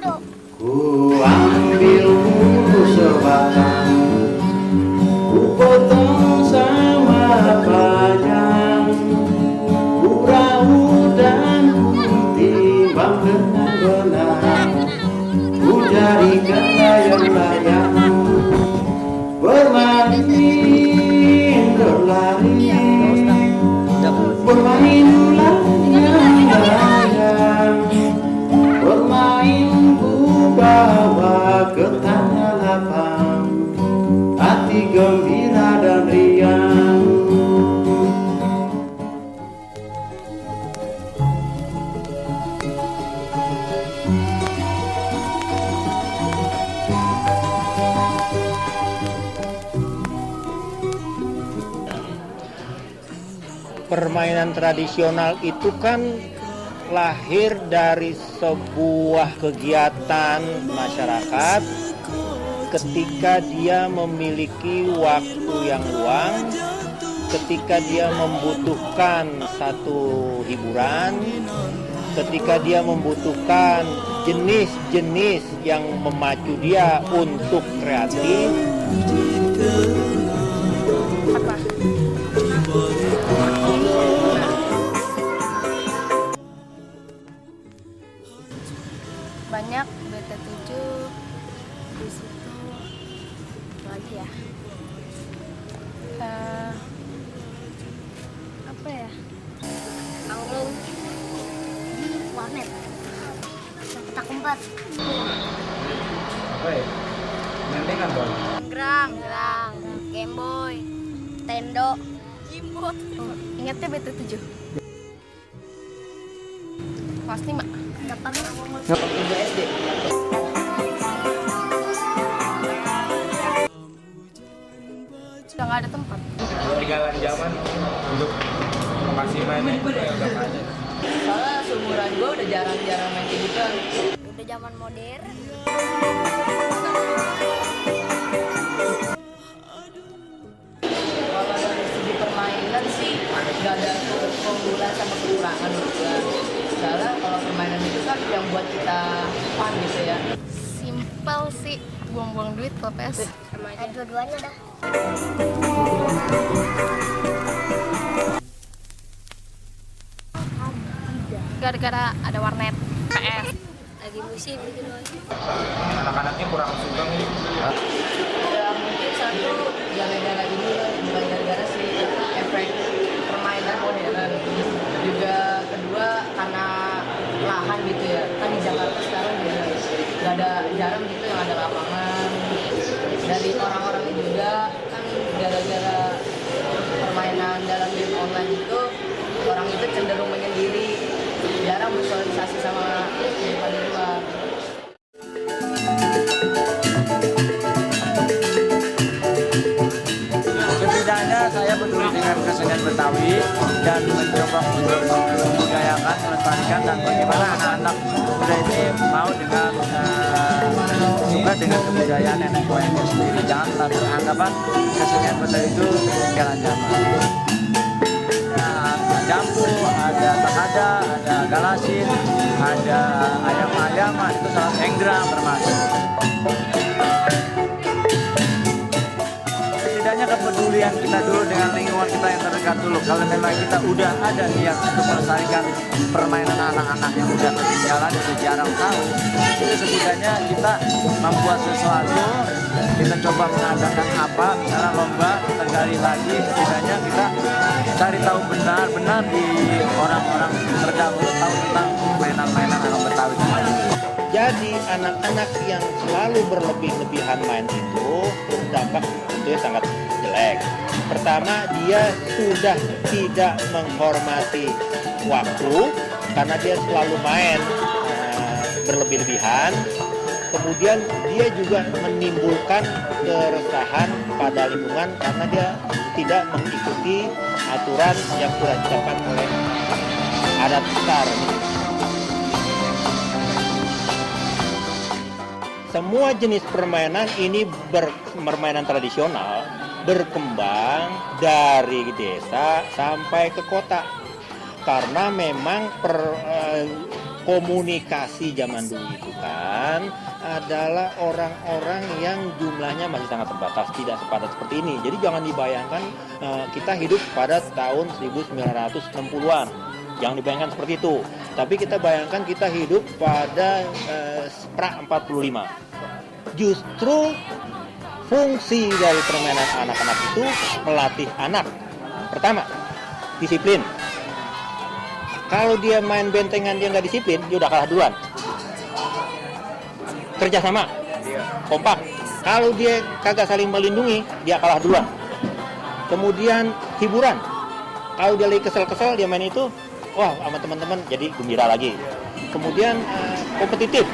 Ku ambil sebatang, ku potong sama panjang, ku raut dan ku timbang dengan benar, ku jadikan layang-layang, bermain berlari, bermain layang-layang, bermain ku bawa ke tanah lapang, hati gembira dan riang. Permainan tradisional itu kan lahir dari sebuah kegiatan masyarakat ketika dia memiliki waktu yang luang, ketika dia membutuhkan satu hiburan, ketika dia membutuhkan jenis-jenis yang memacu dia untuk kreatif. Banyak BT7 di situ lagi ya. Apa ya? Angklung, warnet, petak umpet, Apa ya? Nentengan dong. gerang, Game Boy, Tendo, Jimbot. Ingatnya BT7. Kelas 5. Dapat SD. udah nggak ada tempat. Ketinggalan zaman untuk lokasi mainnya itu ya udah nggak ada. Soalnya seumuran gue udah jarang-jarang main kayak gitu. Udah zaman modern. Kalau dari segi permainan sih nggak ada keunggulan sama kekurangan juga. Soalnya kalau permainan itu kan yang buat kita fun gitu ya. Simpel sih, buang-buang duit kalau PS. Dua-duanya dah. Gara-gara ada warnet PS. Lagi musim gitu loh. Anak-anaknya kurang suka nih. Ya mungkin satu gara-gara ini loh, bukan gara-gara si efek permainan modern. Juga kedua karena lahan gitu ya. Kan di Jakarta sekarang juga nggak ada, jarang gitu yang ada lapangan. Dari orang-orangnya juga kan gara-gara permainan dalam game online itu orang itu cenderung menyendiri, jarang bersosialisasi sama kehidupan di luar. Setidaknya saya peduli dengan kesenian Betawi dan mencoba untuk membudayakan, melestarikan dan bagaimana anak-anak muda ini mau dengan suka dengan kebudayaan nenek moyangnya sendiri. Janganlah beranggapan kesenian Betawi itu ketinggalan zaman. Ada jambu, ada takada, ada galasin, ada ayam-ayaman, itu salah enggrang termasuk. Setidaknya kepedulian kita dulu dengan lingkungan kita yang terdekat dulu. Kalau memang kita udah ada niat untuk melestarikan permainan anak-anak yang udah ketinggalan, udah jarang tahu, itu setidaknya kita membuat sesuatu, kita coba mengadakan apa, misalnya lomba, kita gali lagi, setidaknya kita cari tahu benar-benar di orang-orang terdahulu tahu tentang mainan-mainan anak Betawi. Jadi anak-anak yang selalu berlebih-lebihan main itu berdampak tentunya sangat jelek. Pertama, dia sudah tidak menghormati waktu karena dia selalu main berlebih-lebihan. Kemudian dia juga menimbulkan keresahan pada lingkungan karena dia tidak mengikuti aturan yang sudah ditetapkan oleh adat besar. Semua jenis permainan ini permainan tradisional berkembang dari desa sampai ke kota karena memang komunikasi zaman dulu itu kan adalah orang-orang yang jumlahnya masih sangat terbatas, tidak sepadat seperti ini. Jadi jangan dibayangkan kita hidup pada tahun 1960-an. Jangan dibayangkan seperti itu. Tapi kita bayangkan kita hidup pada pra 45. Justru fungsi dari permainan anak-anak itu melatih anak. Pertama, disiplin. Kalau dia main bentengan dia nggak disiplin, dia udah kalah duluan. Kerjasama, kompak. Kalau dia kagak saling melindungi, dia kalah duluan. Kemudian hiburan. Kalau dia lagi kesel-kesel, dia main itu, wah sama teman-teman jadi gembira lagi. Kemudian kompetitif.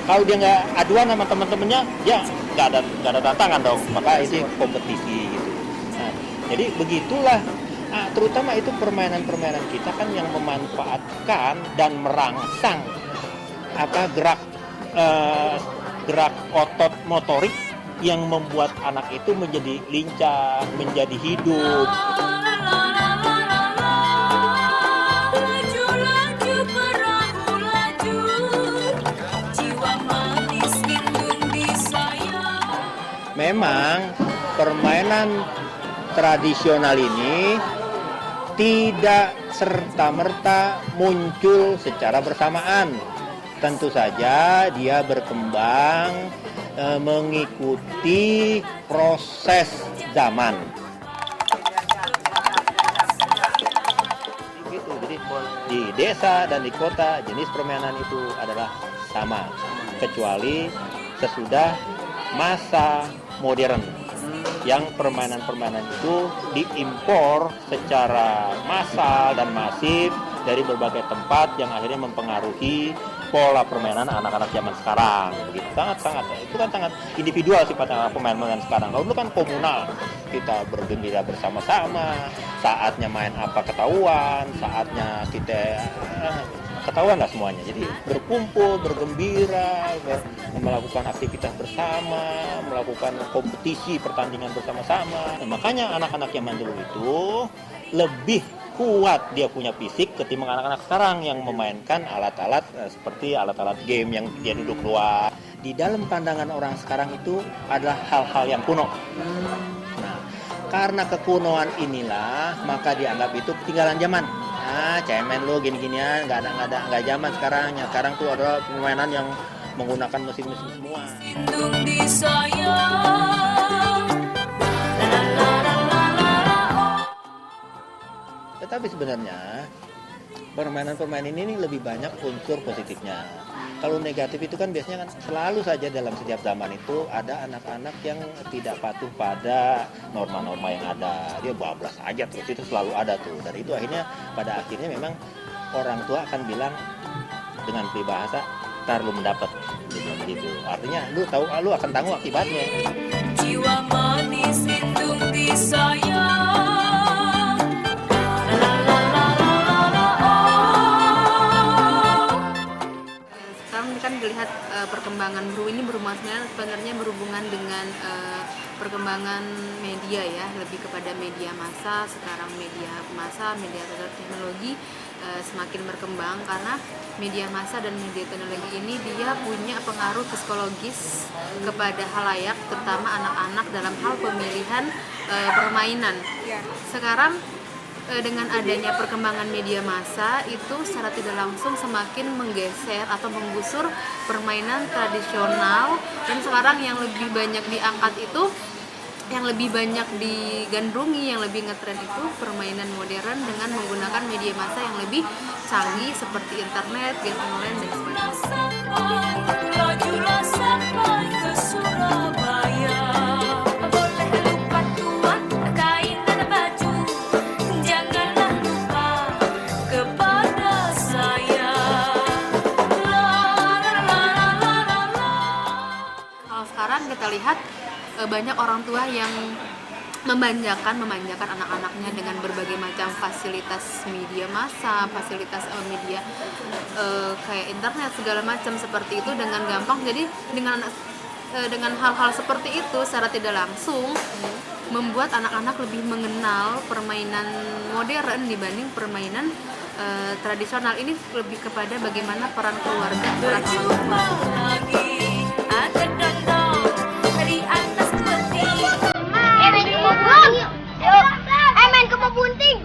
Kalau dia nggak aduan sama teman-temannya, dia nggak ada tantangan dong. Maka itu kompetisi gitu. Nah, jadi begitulah. Terutama itu permainan-permainan kita kan yang memanfaatkan dan merangsang gerak otot motorik yang membuat anak itu menjadi lincah, menjadi hidup. Memang permainan tradisional ini tidak serta-merta muncul secara bersamaan. Tentu saja dia berkembang mengikuti proses zaman. Jadi di desa dan di kota jenis permainan itu adalah sama, kecuali sesudah masa modern yang permainan-permainan itu diimpor secara massal dan masif dari berbagai tempat yang akhirnya mempengaruhi pola permainan anak-anak zaman sekarang. Begitu itu kan sangat individual sifatnya permainan sekarang. Kalau dulu kan komunal, kita bergembira bersama-sama, saatnya main apa ketahuan, saatnya kita ketahuan lah semuanya. Jadi berkumpul, bergembira, melakukan aktivitas bersama, melakukan kompetisi, pertandingan bersama-sama. Nah, makanya anak-anak zaman dulu itu lebih kuat dia punya fisik ketimbang anak-anak sekarang yang memainkan alat-alat seperti alat-alat game yang dia duduk luar. Di dalam pandangan orang sekarang itu adalah hal-hal yang kuno. Nah, karena kekunoan inilah maka dianggap itu ketinggalan zaman. Cemen lo gini-ginian, nggak zaman sekarang. Ya, sekarang tuh ada permainan yang menggunakan mesin-mesin semua. Tetapi sebenarnya permainan-permainan ini lebih banyak unsur positifnya. Kalau negatif itu kan biasanya kan selalu saja dalam setiap zaman itu ada anak-anak yang tidak patuh pada norma-norma yang ada. Dia bablas aja terus, itu selalu ada tuh. Dan itu akhirnya pada akhirnya memang orang tua akan bilang dengan peribahasa, ntar lu mendapat gitu. Artinya lu akan tanggung akibatnya. Jiwa manis indung disayang. Kan dilihat perkembangan Bru ini sebenarnya berhubungan dengan perkembangan media ya, lebih kepada media massa. Sekarang media massa, media teknologi semakin berkembang karena media massa dan media teknologi ini dia punya pengaruh psikologis kepada halayak, terutama anak-anak dalam hal pemilihan permainan. Sekarang dengan adanya perkembangan media massa itu secara tidak langsung semakin menggeser atau menggusur permainan tradisional, dan sekarang yang lebih banyak diangkat itu, yang lebih banyak digandrungi, yang lebih ngetren itu permainan modern dengan menggunakan media massa yang lebih canggih seperti internet, game online dan sebagainya. Kita lihat banyak orang tua yang memanjakan anak-anaknya dengan berbagai macam fasilitas media massa, fasilitas media kayak internet segala macam seperti itu dengan gampang. Jadi dengan hal-hal seperti itu secara tidak langsung membuat anak-anak lebih mengenal permainan modern dibanding permainan tradisional. Ini lebih kepada bagaimana peran keluarga, peran orang tua. Main ke bunting.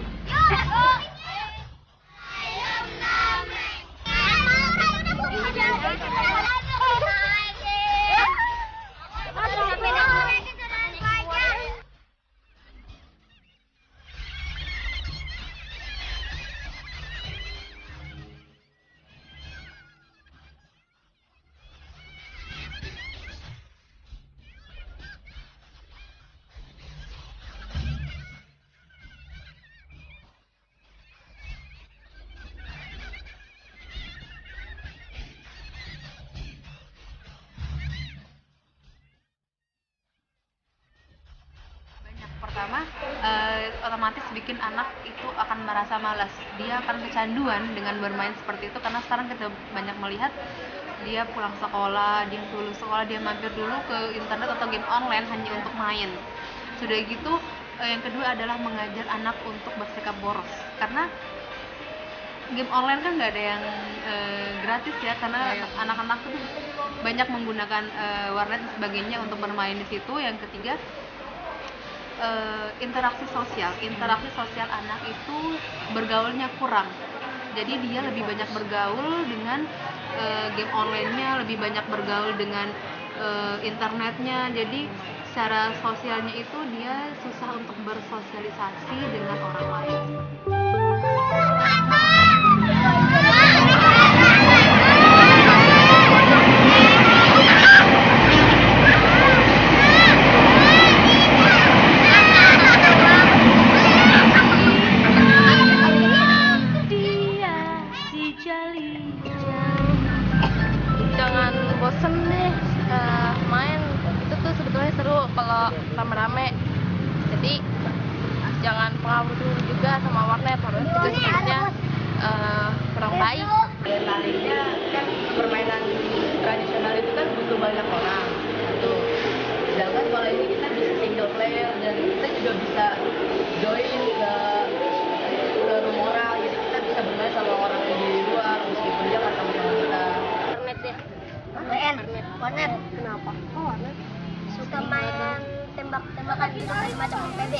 Pertama, otomatis bikin anak itu akan merasa malas. Dia akan kecanduan dengan bermain seperti itu karena sekarang kita banyak melihat dia pulang sekolah, dia lulus sekolah, dia mampir dulu ke internet atau game online hanya untuk main. Sudah gitu, yang kedua adalah mengajar anak untuk bersikap boros. Karena game online kan nggak ada yang gratis ya, karena anak-anak tuh banyak menggunakan warnet dan sebagainya untuk bermain di situ. Yang ketiga, interaksi sosial anak itu bergaulnya kurang, jadi dia lebih banyak bergaul dengan game online-nya, lebih banyak bergaul dengan internetnya, jadi secara sosialnya itu dia susah untuk bersosialisasi dengan orang lain. Jangan bosen deh main, itu tuh sebetulnya seru kalau rame-rame. Jadi jangan pengaruh dulu juga sama warnet, warnet juga sebenarnya kurang baik. Tariknya kan permainan tradisional itu kan butuh banyak orang tuh. Sedangkan kalau ini kita bisa single player dan kita juga bisa join ke rumah orang, jadi kita bisa bermain sama orang yang di luar meskipun dia nggak sama kita. Warnet ya. Warnet. Kenapa? Oh, warnet. Suka main tembak-tembakan gitu kayak macam PB.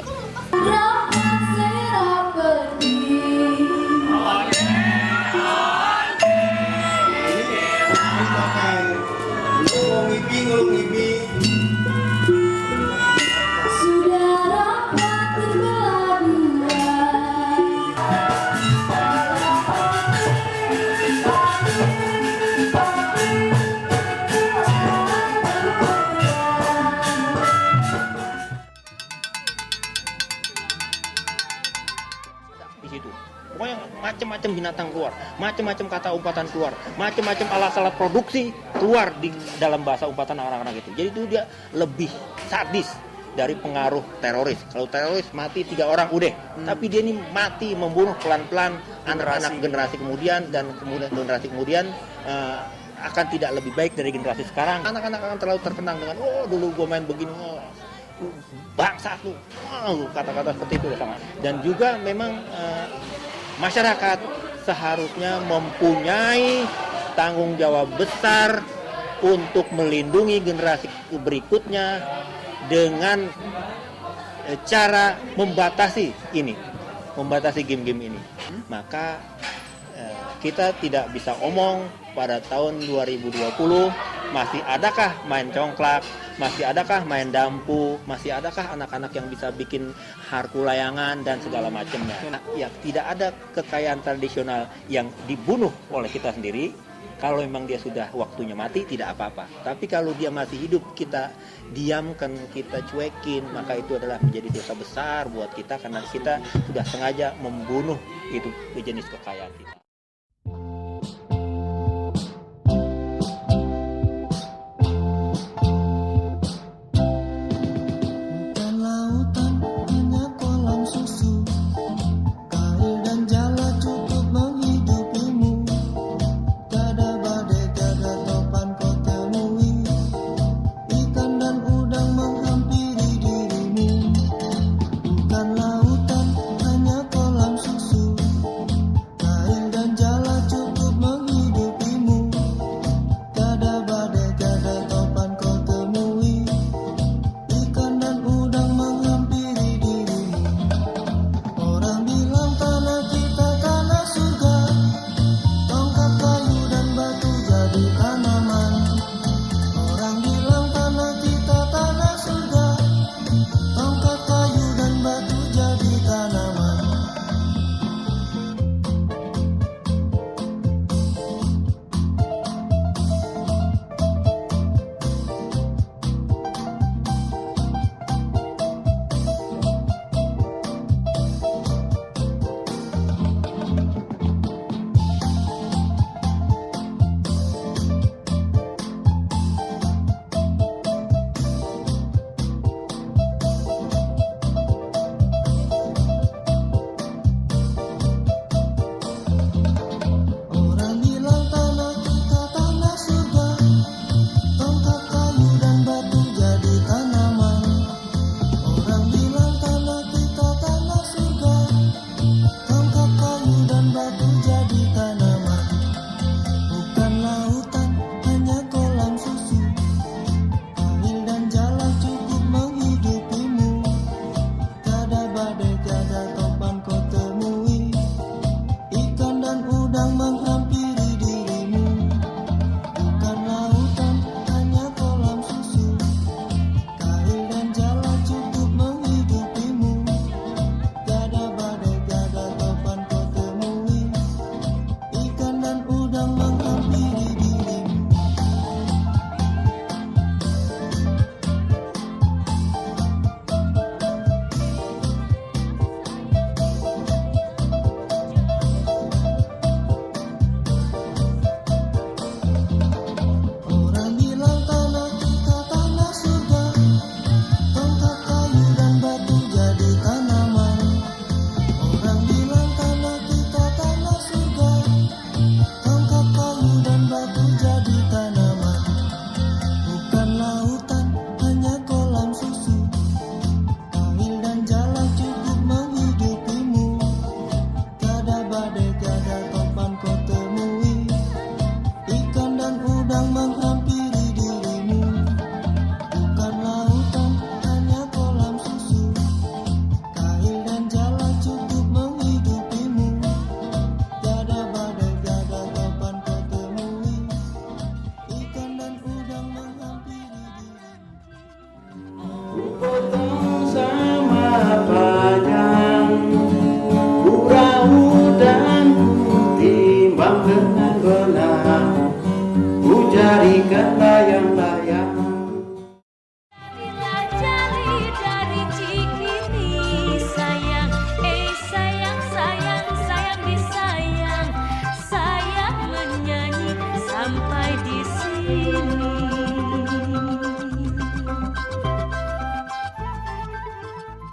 Pokoknya macam-macam binatang keluar, macam-macam kata umpatan keluar, macam-macam alat-alat produksi keluar di dalam bahasa umpatan anak-anak itu. Jadi itu dia lebih sadis dari pengaruh teroris. Kalau teroris mati 3 orang udah, tapi dia ini mati membunuh pelan-pelan anak-anak generasi kemudian, dan kemudian generasi kemudian akan tidak lebih baik dari generasi sekarang. Anak-anak akan terlalu terkenang dengan dulu gue main begini, bangsa tuh, kata-kata seperti itu sangat. Dan juga memang masyarakat seharusnya mempunyai tanggung jawab besar untuk melindungi generasi berikutnya dengan cara membatasi game-game ini. Maka kita tidak bisa omong pada tahun 2020 masih adakah main congklak, masih adakah main dampu, masih adakah anak-anak yang bisa bikin harku layangan dan segala macamnya. Ya, tidak ada kekayaan tradisional yang dibunuh oleh kita sendiri. Kalau memang dia sudah waktunya mati, tidak apa-apa. Tapi kalau dia masih hidup, kita diamkan, kita cuekin, maka itu adalah menjadi dosa besar buat kita, karena kita sudah sengaja membunuh itu jenis kekayaan kita. ini